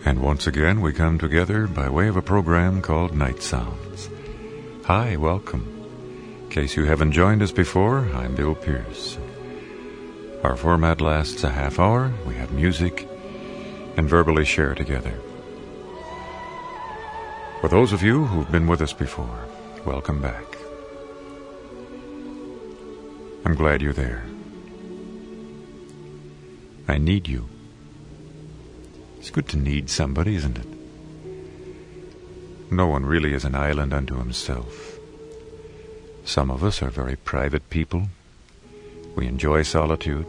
And once again, we come together by way of a program called Nightsounds. Hi, welcome. In case you haven't joined us before, I'm Bill Pearce. Our format lasts a half hour. We have music and verbally share together. For those of you who've been with us before, welcome back. I'm glad you're there. I need you. It's good to need somebody, isn't it? No one really is an island unto himself. Some of us are very private people. We enjoy solitude.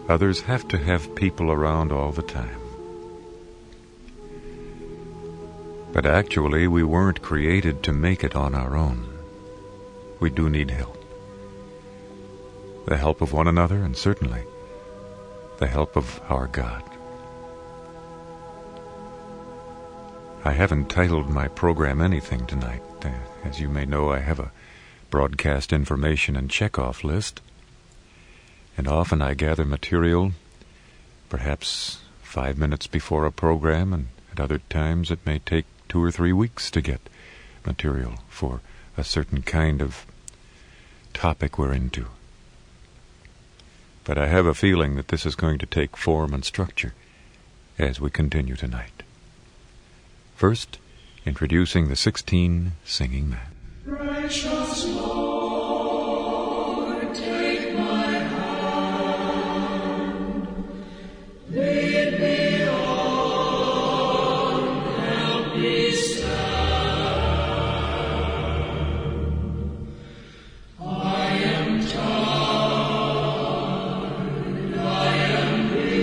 Others have to have people around all the time. But actually, we weren't created to make it on our own. We do need help. The help of one another, and certainly the help of our God. I haven't titled my program anything tonight. As you may know, I have a broadcast information and checkoff list, and often I gather material perhaps 5 minutes before a program, and at other times it may take 2 or 3 weeks to get material for a certain kind of topic we're into. But I have a feeling that this is going to take form and structure as we continue tonight. First, introducing the 16 singing men. Precious Lord, take my hand, lead me on, help me stand. I am tired, I am weak,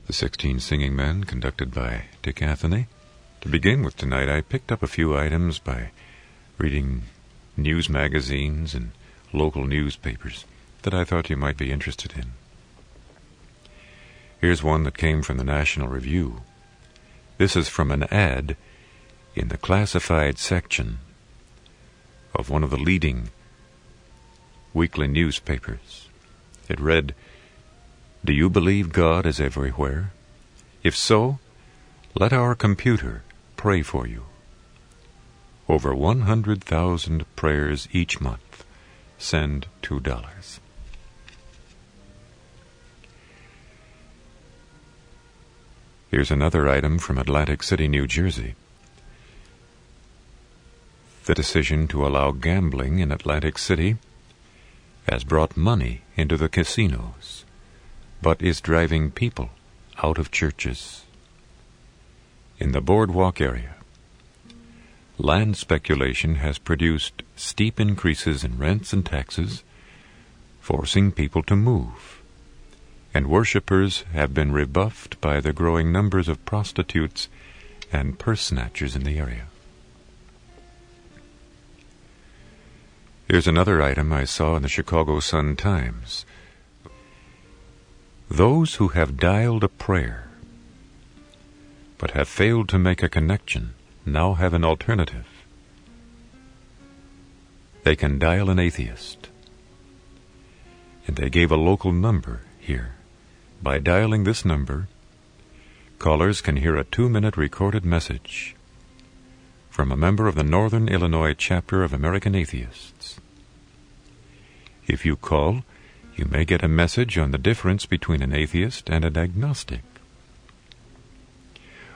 The 16 Singing Men, conducted by Dick Anthony. To begin with tonight, I picked up a few items by reading news magazines and local newspapers that I thought you might be interested in. Here's one that came from the National Review. This is from an ad in the classified section of one of the leading weekly newspapers. It read, "Do you believe God is everywhere? If so, let our computer pray for you. Over 100,000 prayers each month send $2. Here's another item from Atlantic City, New Jersey. The decision to allow gambling in Atlantic City has brought money into the casinos, but is driving people out of churches. In the boardwalk area, land speculation has produced steep increases in rents and taxes, forcing people to move, and worshippers have been rebuffed by the growing numbers of prostitutes and purse snatchers in the area. Here's another item I saw in the Chicago Sun-Times. Those who have dialed a prayer but have failed to make a connection now have an alternative. They can dial an atheist. And they gave a local number here. By dialing this number, callers can hear a 2-minute recorded message from a member of the Northern Illinois chapter of American Atheists. If you call, you may get a message on the difference between an atheist and an agnostic,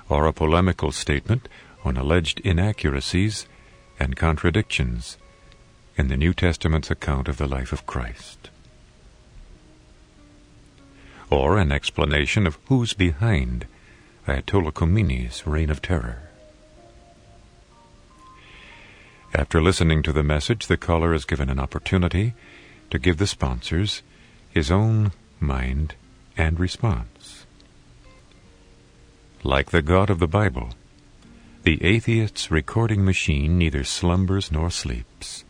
or a polemical statement on alleged inaccuracies and contradictions in the New Testament's account of the life of Christ, or an explanation of who's behind Ayatollah Khomeini's reign of terror. After listening to the message, the caller is given an opportunity to give the sponsors his own mind and response. Like the God of the Bible, the atheist's recording machine neither slumbers nor sleeps.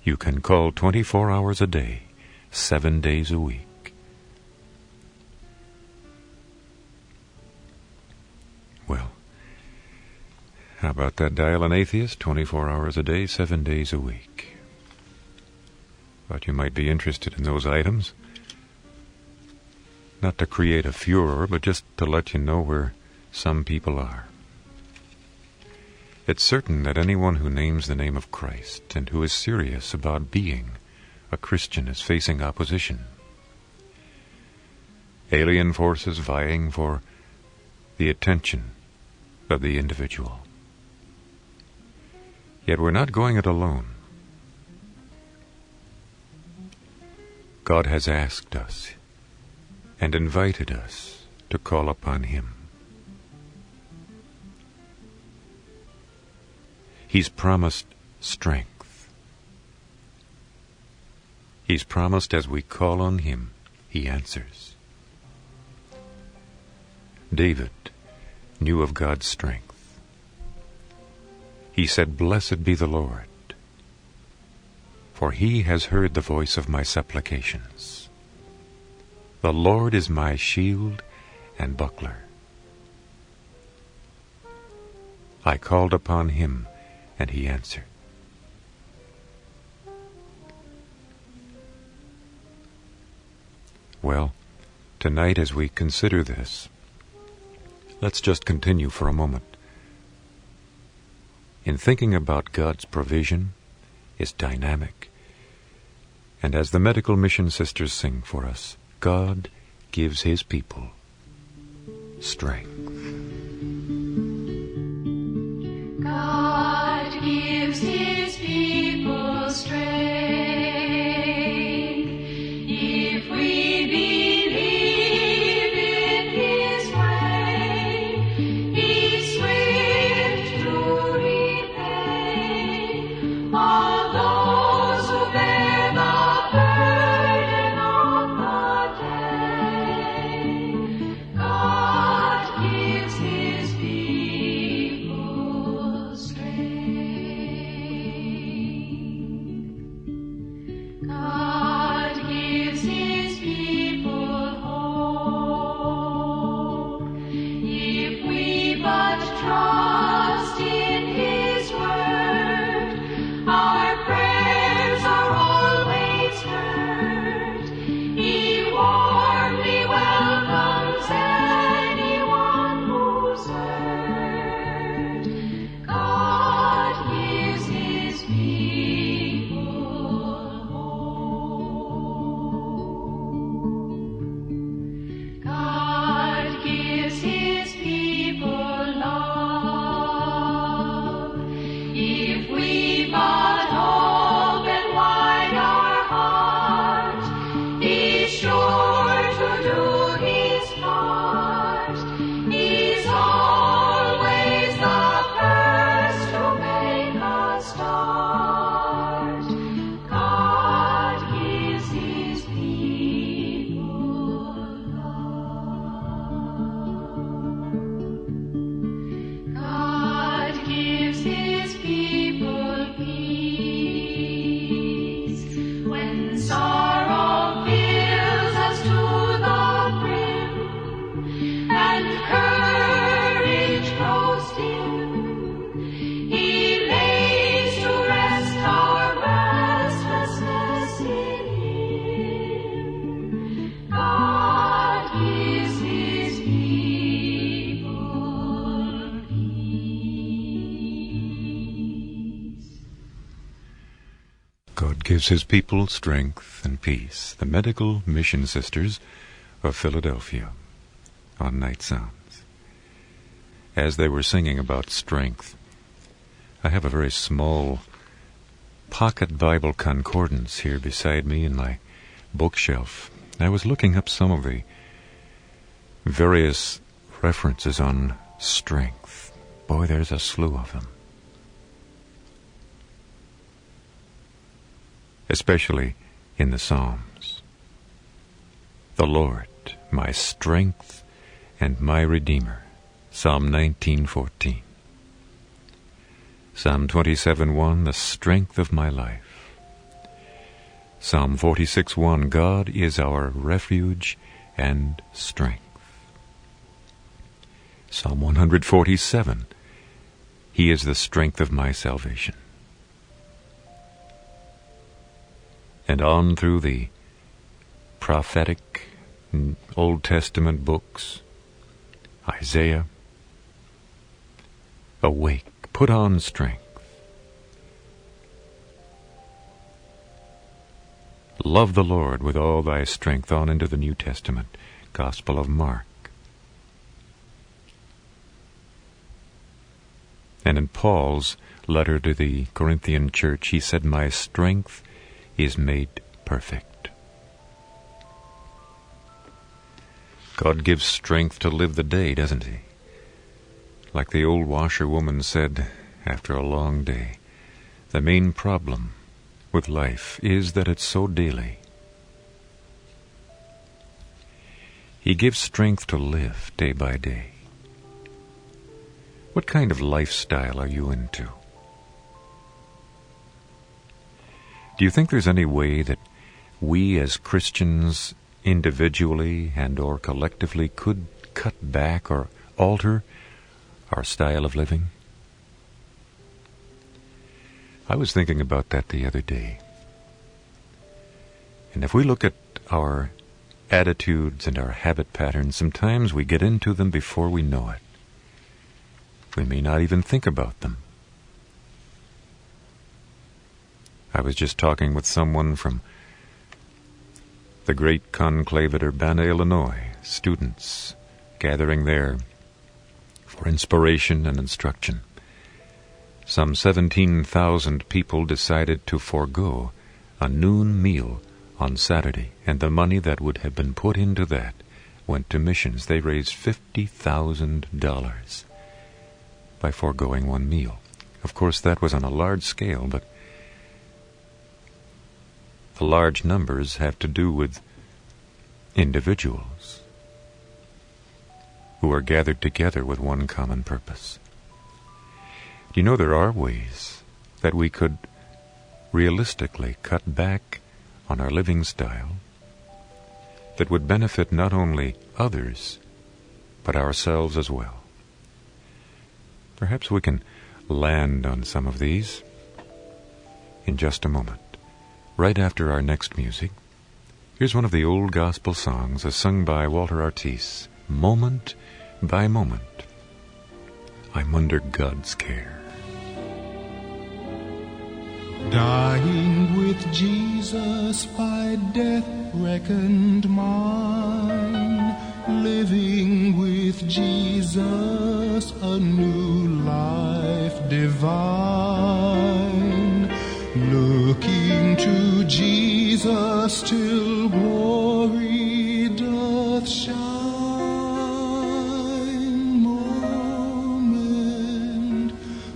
You can call 24 hours a day, 7 days a week. Well, how about that dial an atheist, 24 hours a day, 7 days a week? Thought you might be interested in those items. Not to create a furor, but just to let you know where some people are. It's certain that anyone who names the name of Christ and who is serious about being a Christian is facing opposition. Alien forces vying for the attention of the individual. Yet we're not going it alone. God has asked us and invited us to call upon Him. He's promised strength. He's promised as we call on Him, He answers. David knew of God's strength. He said, "Blessed be the Lord, for He has heard the voice of my supplications. The Lord is my shield and buckler. I called upon Him, and He answered." Well, tonight as we consider this, let's just continue for a moment in thinking about God's provision, His dynamic, and as the medical mission sisters sing for us, God gives His people strength. God gives His people strength. If we believe in His way, He's swift to repay all those who bear the burden of the day. God gives His people strength. heart. God gives his people love. God gives his people peace. When sorrow fills us to the brim, and courage grows dim, he lays to rest our restlessness in him. God gives his people peace. God gives his people strength and peace. The Medical Mission Sisters of Philadelphia on Nightsounds. As they were singing about strength, I have a very small pocket Bible concordance here beside me in my bookshelf. I was looking up some of the various references on strength. Boy, there's a slew of them. Especially in the Psalms. The Lord, my strength and my Redeemer. Psalm 19:14. Psalm 27:1, the strength of my life. Psalm 46:1, God is our refuge and strength. Psalm 147, He is the strength of my salvation. And on through the prophetic Old Testament books, Isaiah, awake, put on strength. Love the Lord with all thy strength, on into the New Testament, Gospel of Mark. And in Paul's letter to the Corinthian church, he said, my strength is made perfect. God gives strength to live the day, doesn't he? Like the old washerwoman said after a long day, the main problem with life is that it's so daily. He gives strength to live day by day. What kind of lifestyle are you into? Do you think there's any way that we as Christians individually and or collectively could cut back or alter our style of living? I was thinking about that the other day. And if we look at our attitudes and our habit patterns, sometimes we get into them before we know it. We may not even think about them. I was just talking with someone from the great conclave at Urbana, Illinois, students gathering there for inspiration and instruction. Some 17,000 people decided to forego a noon meal on Saturday, and the money that would have been put into that went to missions. They raised $50,000 by foregoing one meal. Of course, that was on a large scale, but the large numbers have to do with individuals who are gathered together with one common purpose. Do you know there are ways that we could realistically cut back on our living style that would benefit not only others, but ourselves as well? Perhaps we can land on some of these in just a moment. Right after our next music, here's one of the old gospel songs sung by Walter Artis, Moment by Moment. I'm under God's care. Dying with Jesus by death reckoned mine, living with Jesus a new life divine, looking to Jesus till glory doth shine, moment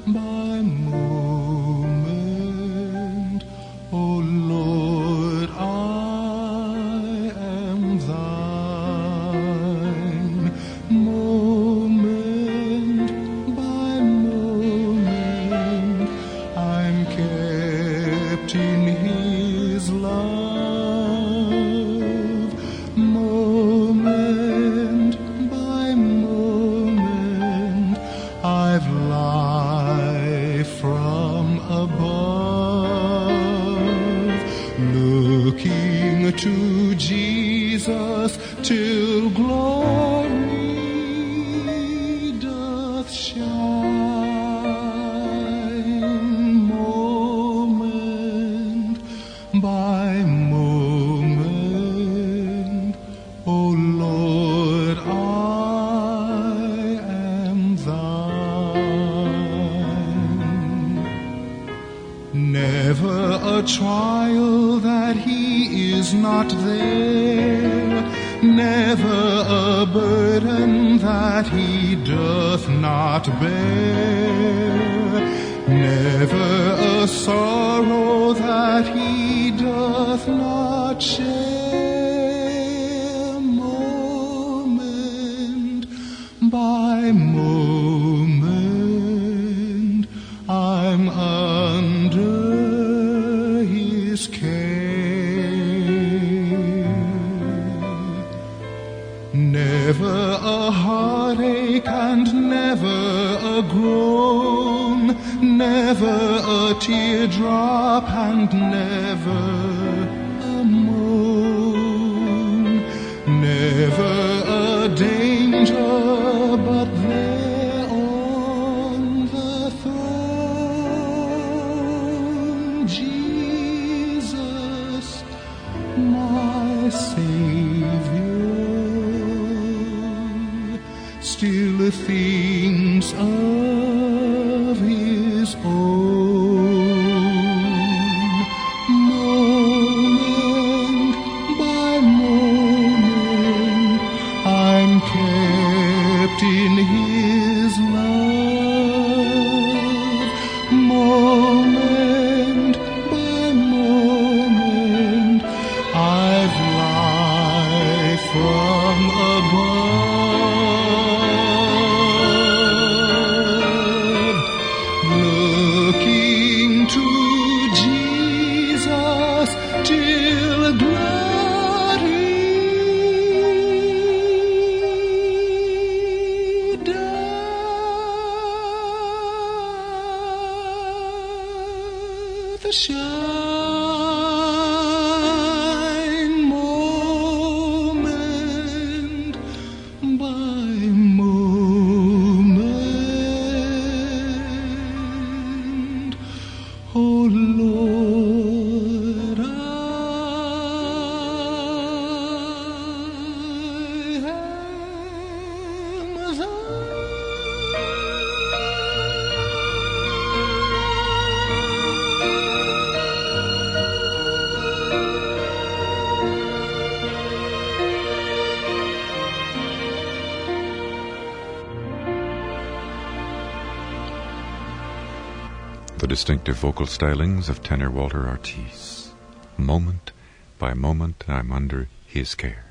by moment. in his love, moment by moment I've life from above, looking to Jesus till glory doth shine, moment by moment. O Lord, I am thine. Never a trial that he is not there, never a burden that he doth not bear, never a sorrow that he doth not share, moment by moment I'm under his care. Never a heartache and never a groan, never a teardrop and never a moan, never a danger but there on the throne, Jesus, my Savior, still thinks of his own, moment by moment I'm kept in his love, moment by moment I've life from above, looking to Jesus till glory doth shine, moment by moment. Oh Lord, I am thine. The distinctive vocal stylings of tenor Walter Ortiz. Moment by moment I'm under his care.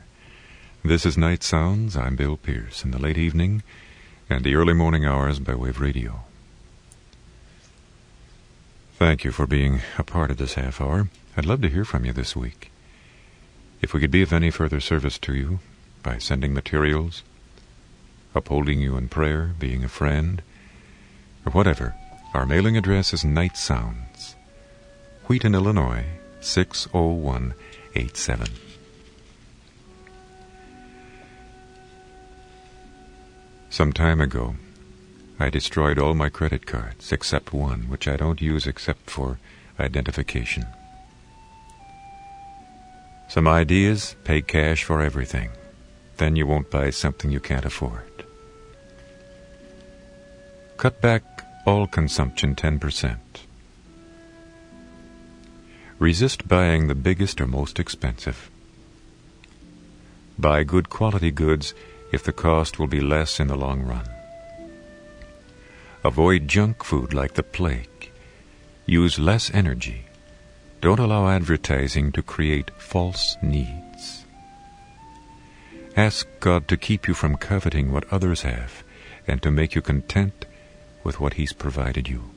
This is Nightsounds. I'm Bill Pearce in the late evening and the early morning hours by Wave Radio. Thank you for being a part of this half hour. I'd love to hear from you this week. If we could be of any further service to you by sending materials, upholding you in prayer, being a friend, or whatever, our mailing address is Nightsounds, Wheaton, Illinois, 60187. Some time ago, I destroyed all my credit cards except one, which I don't use except for identification. Some ideas: pay cash for everything. Then you won't buy something you can't afford. Cut back all consumption 10%. Resist buying the biggest or most expensive. Buy good quality goods if the cost will be less in the long run. Avoid junk food like the plague. Use less energy. Don't allow advertising to create false needs. Ask God to keep you from coveting what others have and to make you content with what He's provided you.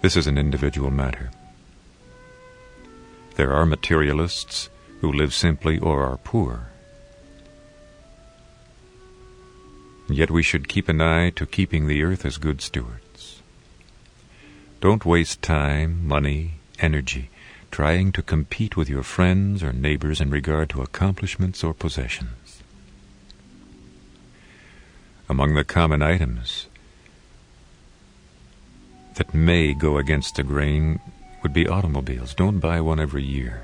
This is an individual matter. There are materialists who live simply or are poor. And yet we should keep an eye to keeping the earth as good stewards. Don't waste time, money, energy trying to compete with your friends or neighbors in regard to accomplishments or possessions. Among the common items that may go against the grain would be automobiles. Don't buy one every year.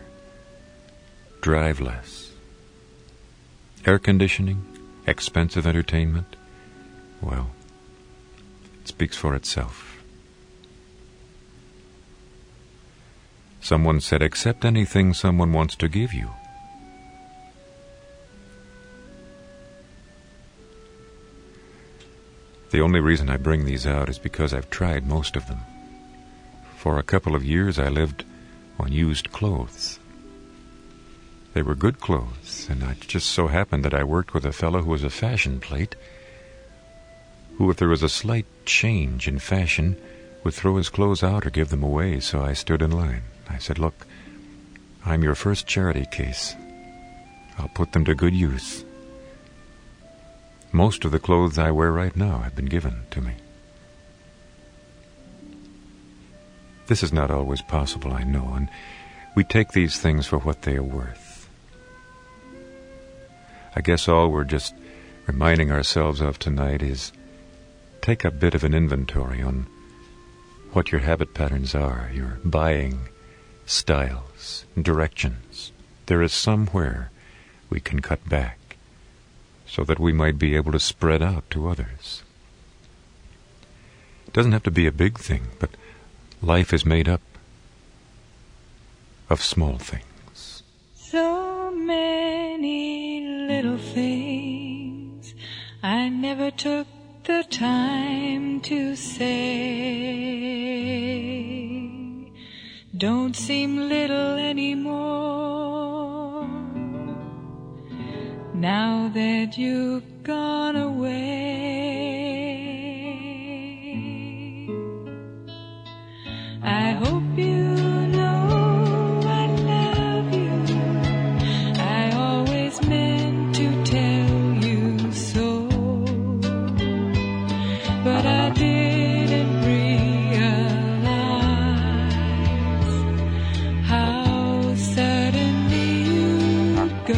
Drive less. Air conditioning, expensive entertainment, well, it speaks for itself. Someone said, accept anything someone wants to give you. The only reason I bring these out is because I've tried most of them. For a couple of years I lived on used clothes. They were good clothes, and it just so happened that I worked with a fellow who was a fashion plate, who, if there was a slight change in fashion, would throw his clothes out or give them away, so I stood in line. I said, look, I'm your first charity case. I'll put them to good use. Most of the clothes I wear right now have been given to me. This is not always possible, I know, and we take these things for what they are worth. I guess all we're just reminding ourselves of tonight is take a bit of an inventory on what your habit patterns are, your buying styles, directions. There is somewhere we can cut back so that we might be able to spread out to others. It doesn't have to be a big thing, but life is made up of small things. So many little things I never took the time to say don't seem little anymore now that you've gone away. I hope you know I love you. I always meant to tell you so, but I didn't realize how suddenly you'd go.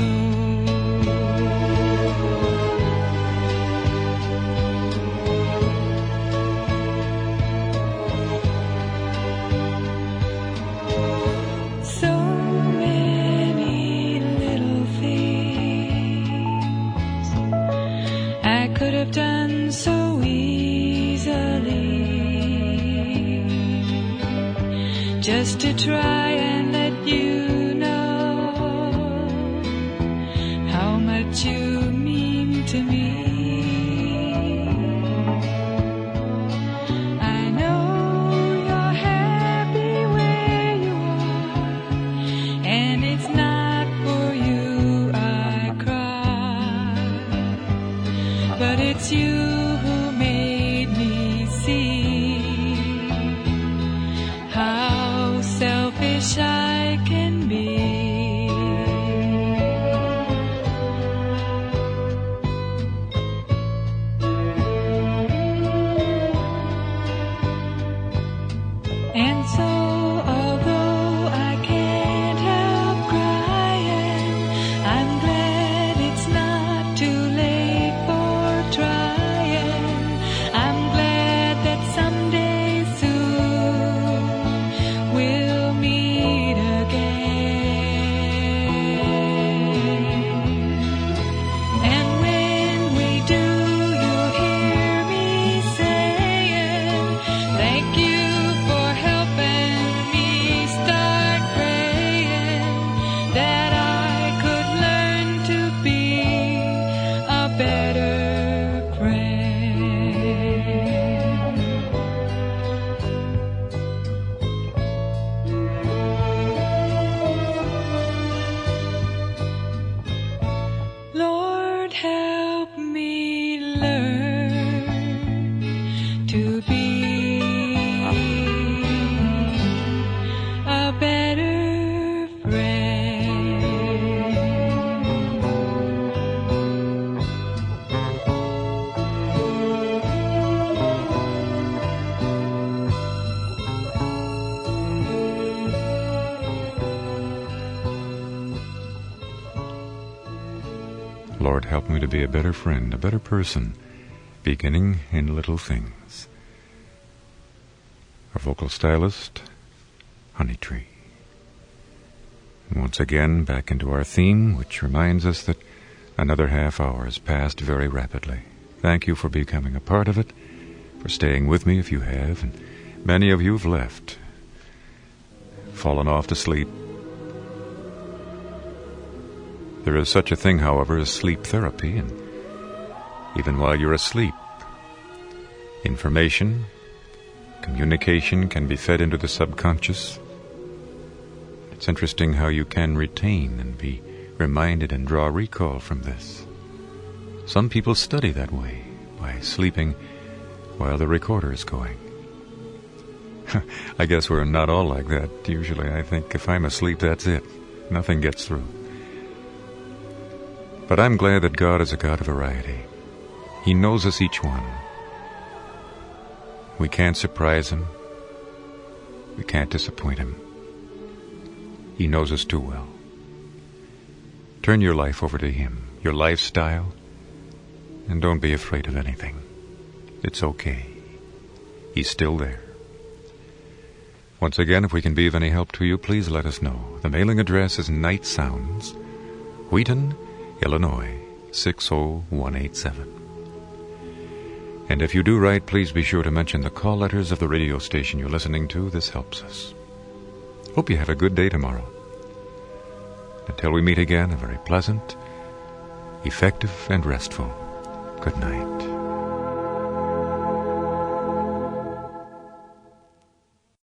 So many little things I could have done so easily, just to try and let you know how much you mean to me. I know you're happy where you are, and it's not for you I cry, but it's you who made me see how selfish I can be. And so, although I can't help crying, I'm glad it's not too late for trying. I'm glad that someday soon we'll meet again. And when we do, you'll hear me saying, thank you for helping Lord, help me to be a better friend, a better person, beginning in little things. Our vocal stylist, Honey Tree. And once again, back into our theme, which reminds us that another half hour has passed very rapidly. Thank you for becoming a part of it, for staying with me if you have, and many of you have left, fallen off to sleep. There is such a thing, however, as sleep therapy, and even while you're asleep, information, communication can be fed into the subconscious. It's interesting how you can retain and be reminded and draw recall from this. Some people study that way, by sleeping while the recorder is going. I guess we're not all like that. Usually I think if I'm asleep, that's it. Nothing gets through. But I'm glad that God is a God of variety. He knows us each one. We can't surprise Him. We can't disappoint Him. He knows us too well. Turn your life over to Him, your lifestyle, and don't be afraid of anything. It's okay. He's still there. Once again, if we can be of any help to you, please let us know. The mailing address is Nightsounds, Wheaton, Illinois, 60187. And if you do write, please be sure to mention the call letters of the radio station you're listening to. This helps us. Hope you have a good day tomorrow. Until we meet again, a very pleasant, effective, and restful good night.